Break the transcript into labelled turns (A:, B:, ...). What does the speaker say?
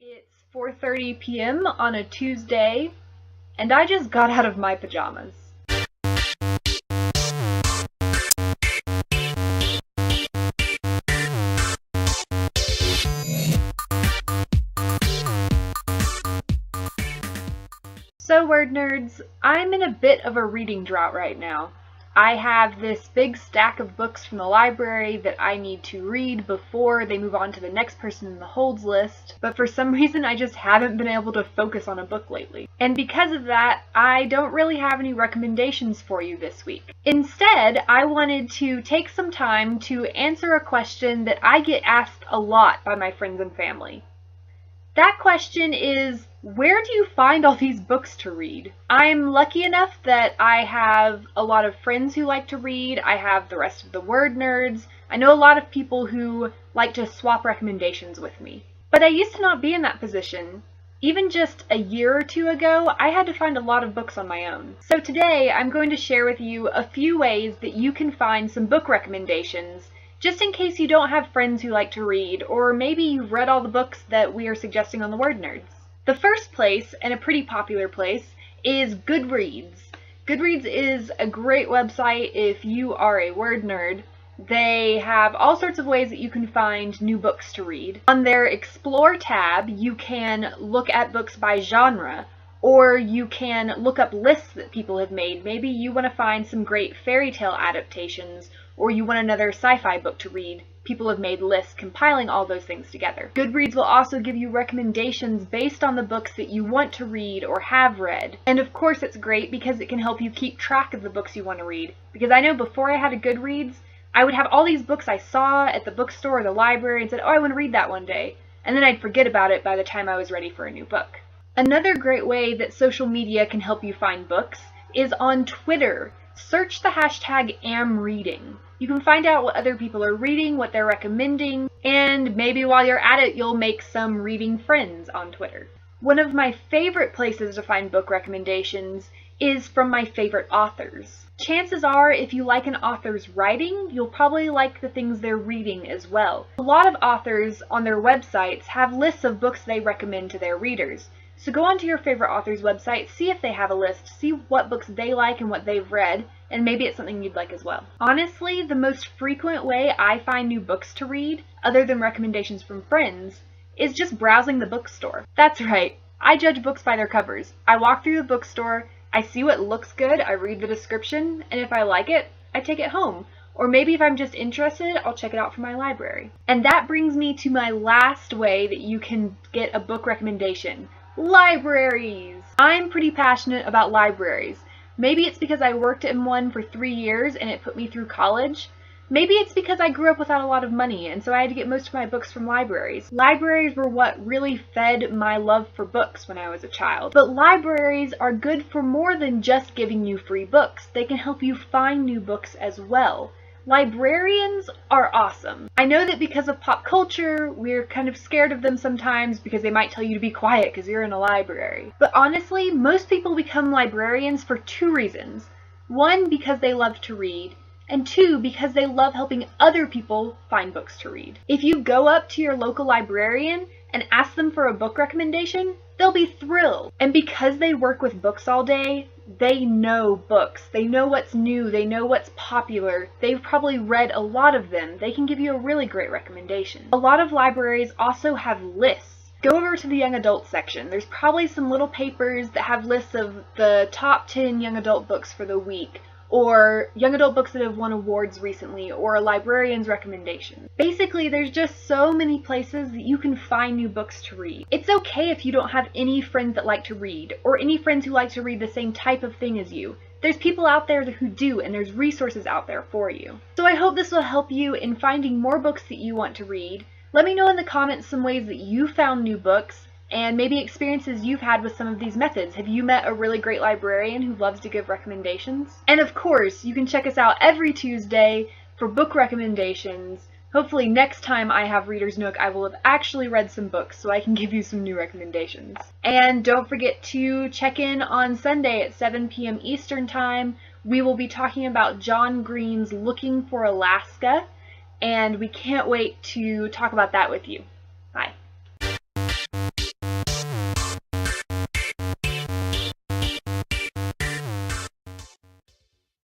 A: It's 4:30 p.m. on a Tuesday, and I just got out of my pajamas. So, word nerds, I'm in a bit of a reading drought right now. I have this big stack of books from the library that I need to read before they move on to the next person in the holds list, but for some reason I just haven't been able to focus on a book lately. And because of that, I don't really have any recommendations for you this week. Instead, I wanted to take some time to answer a question that I get asked a lot by my friends and family. That question is, where do you find all these books to read? I'm lucky enough that I have a lot of friends who like to read. I have the rest of the word nerds. I know a lot of people who like to swap recommendations with me. But I used to not be in that position. Even just a year or two ago, I had to find a lot of books on my own. So today, I'm going to share with you a few ways that you can find some book recommendations just in case you don't have friends who like to read, or maybe you've read all the books that we are suggesting on the Word Nerds. The first place, and a pretty popular place, is Goodreads. Goodreads is a great website if you are a word nerd. They have all sorts of ways that you can find new books to read. On their Explore tab, you can look at books by genre, or you can look up lists that people have made. Maybe you want to find some great fairy tale adaptations, or you want another sci-fi book to read. People have made lists compiling all those things together. Goodreads will also give you recommendations based on the books that you want to read or have read. And of course it's great because it can help you keep track of the books you want to read. Because I know before I had a Goodreads, I would have all these books I saw at the bookstore or the library and said, oh, I want to read that one day. And then I'd forget about it by the time I was ready for a new book. Another great way that social media can help you find books is on Twitter. Search the hashtag #amreading. You can find out what other people are reading, what they're recommending, and maybe while you're at it, you'll make some reading friends on Twitter. One of my favorite places to find book recommendations is from my favorite authors. Chances are, if you like an author's writing, you'll probably like the things they're reading as well. A lot of authors on their websites have lists of books they recommend to their readers. So go onto your favorite author's website, see if they have a list, see what books they like and what they've read, and maybe it's something you'd like as well. Honestly, the most frequent way I find new books to read, other than recommendations from friends, is just browsing the bookstore. That's right, I judge books by their covers. I walk through the bookstore, I see what looks good, I read the description, and if I like it, I take it home. Or maybe if I'm just interested, I'll check it out from my library. And that brings me to my last way that you can get a book recommendation. Libraries! I'm pretty passionate about libraries. Maybe it's because I worked in one for 3 years and it put me through college. Maybe it's because I grew up without a lot of money and so I had to get most of my books from libraries. Libraries were what really fed my love for books when I was a child. But libraries are good for more than just giving you free books. They can help you find new books as well. Librarians are awesome. I know that because of pop culture, we're kind of scared of them sometimes because they might tell you to be quiet because you're in a library. But honestly, most people become librarians for 2 reasons. 1, because they love to read, and 2, because they love helping other people find books to read. If you go up to your local librarian and ask them for a book recommendation, they'll be thrilled. And because they work with books all day, they know books. They know what's new. They know what's popular. They've probably read a lot of them. They can give you a really great recommendation. A lot of libraries also have lists. Go over to the young adult section. There's probably some little papers that have lists of the top 10 young adult books for the week, or young adult books that have won awards recently, or a librarian's recommendation. Basically, there's just so many places that you can find new books to read. It's okay if you don't have any friends that like to read, or any friends who like to read the same type of thing as you. There's people out there who do, and there's resources out there for you. So I hope this will help you in finding more books that you want to read. Let me know in the comments some ways that you found new books, and maybe experiences you've had with some of these methods. Have you met a really great librarian who loves to give recommendations? And of course, you can check us out every Tuesday for book recommendations. Hopefully next time I have Reader's Nook, I will have actually read some books so I can give you some new recommendations. And don't forget to check in on Sunday at 7 p.m. Eastern Time. We will be talking about John Green's Looking for Alaska, and we can't wait to talk about that with you. Bye.